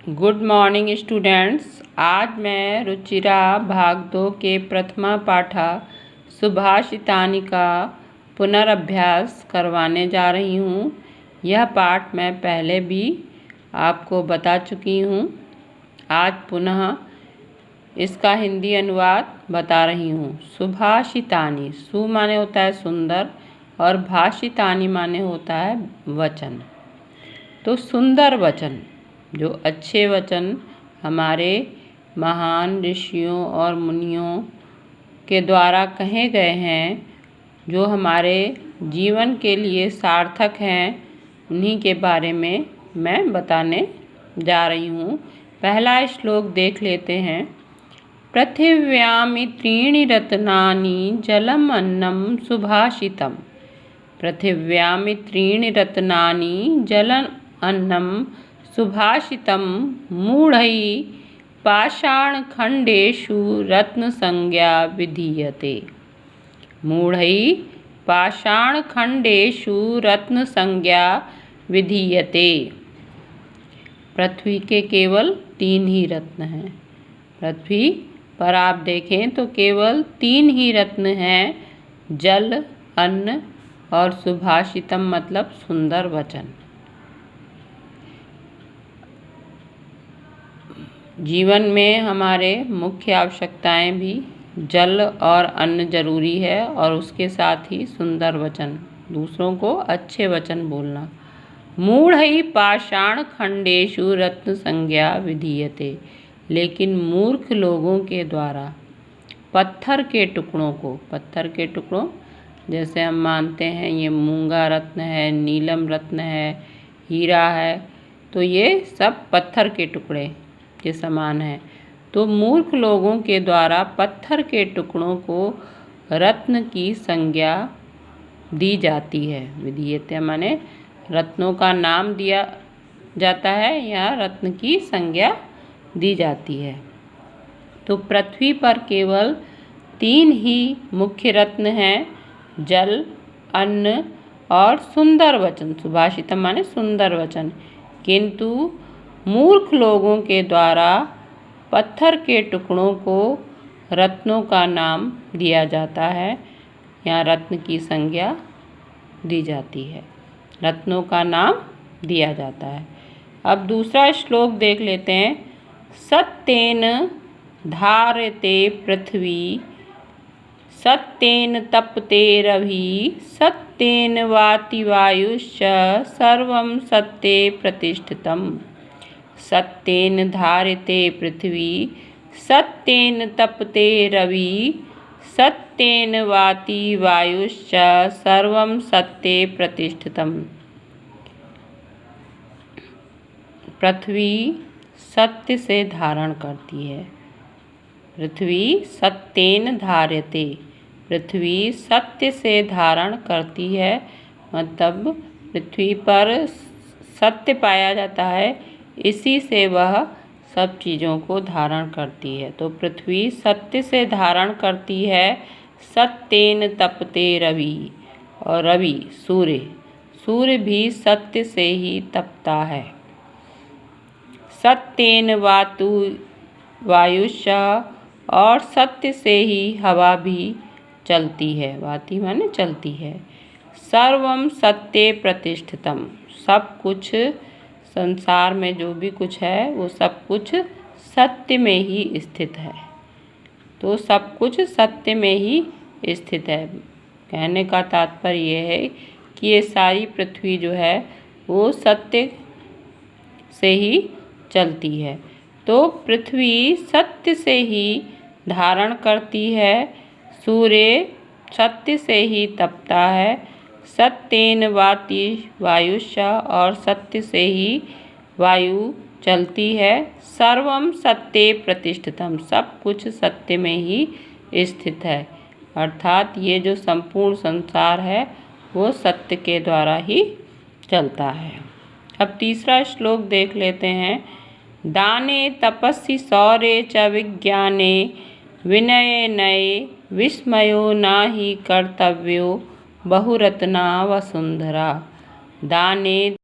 Good morning students. आज मैं रुचिरा भाग 2 के प्रथमा पाठा सुभाषितानि का पुनरअभ्यास करवाने जा रही हूँ। यह पाठ मैं पहले भी आपको बता चुकी हूँ। आज पुनः इसका हिंदी अनुवाद बता रही हूँ। सुभाषितानि, सु माने होता है सुंदर और भाषितानि माने होता है वचन। तो सुंदर वचन, जो अच्छे वचन हमारे महान ऋषियों और मुनियों के द्वारा कहे गए हैं, जो हमारे जीवन के लिए सार्थक हैं, उन्हीं के बारे में मैं बताने जा रही हूँ। पहला श्लोक देख लेते हैं। पृथिव्यामि त्रीणि रत्नानि जलम अन्नम सुभाषितम। पृथिव्यामि त्रीणि रत्नानि जलम अन्नम सुभाषितम मूढ़ैः पाषाणखण्डेषु रत्नसंज्ञा विधीयते। मूढ़ैः पाषाणखण्डेषु रत्नसंज्ञा विधीयते। पृथ्वी के केवल 3 ही रत्न हैं। पृथ्वी पर आप देखें तो केवल 3 ही रत्न हैं, जल, अन्न और सुभाषितम मतलब सुंदर वचन। जीवन में हमारे मुख्य आवश्यकताएं भी जल और अन्न जरूरी है, और उसके साथ ही सुंदर वचन, दूसरों को अच्छे वचन बोलना। मूढ़ैः पाषाणखण्डेषु रत्नसंज्ञा विधीयते। लेकिन मूर्ख लोगों के द्वारा पत्थर के टुकड़ों जैसे हम मानते हैं ये मूंगा रत्न है, नीलम रत्न है, हीरा है, तो ये सब पत्थर के टुकड़े के समान है। तो मूर्ख लोगों के द्वारा पत्थर के टुकड़ों को रत्न की संज्ञा दी जाती है। विधीयते माने रत्नों का नाम दिया जाता है या रत्न की संज्ञा दी जाती है। तो पृथ्वी पर केवल 3 ही मुख्य रत्न हैं, जल, अन्न और सुंदर वचन। सुभाषितम माने सुंदर वचन। किंतु मूर्ख लोगों के द्वारा पत्थर के टुकड़ों को रत्नों का नाम दिया जाता है, या रत्न की संज्ञा दी जाती है, रत्नों का नाम दिया जाता है। अब दूसरा श्लोक देख लेते हैं। सत्येन धार्यते पृथ्वी, सत्येन तपते रविः, सत्येन वाति वायुश्च सर्वं सत्ये प्रतिष्ठितम्। सत्येन धार्यते पृथ्वी, सत्येन तपते रविः, सत्येन वाति वायुश्च सर्वं सत्ये प्रतिष्ठितम्। पृथ्वी सत्य से धारण करती है। पृथ्वी सत्येन धार्यते, पृथ्वी सत्य से धारण करती है, मतलब पृथ्वी पर सत्य पाया जाता है, इसी से वह सब चीज़ों को धारण करती है। तो पृथ्वी सत्य से धारण करती है। सत्येन तपते रवि, और रवि सूर्य भी सत्य से ही तपता है। सत्येन वातु वायुश्च, और सत्य से ही हवा भी चलती है। वाति माने चलती है। सर्वं सत्ये प्रतिष्ठितम, सब कुछ संसार में जो भी कुछ है वो सब कुछ सत्य में ही स्थित है। तो सब कुछ सत्य में ही स्थित है। कहने का तात्पर्य ये है कि ये सारी पृथ्वी जो है वो सत्य से ही चलती है। तो पृथ्वी सत्य से ही धारण करती है, सूर्य सत्य से ही तपता है, सत्येन वाति वायुश्च, और सत्य से ही वायु चलती है। सर्वं सत्ये प्रतिष्ठितम, सब कुछ सत्य में ही स्थित है। अर्थात ये जो संपूर्ण संसार है वो सत्य के द्वारा ही चलता है। अब तीसरा श्लोक देख लेते हैं। दाने तपस्सि शौर्ये च विज्ञाने, विनये नये विस्मयो नाहि कर्तव्यो बहुरत्ना वसुंधरा। दाने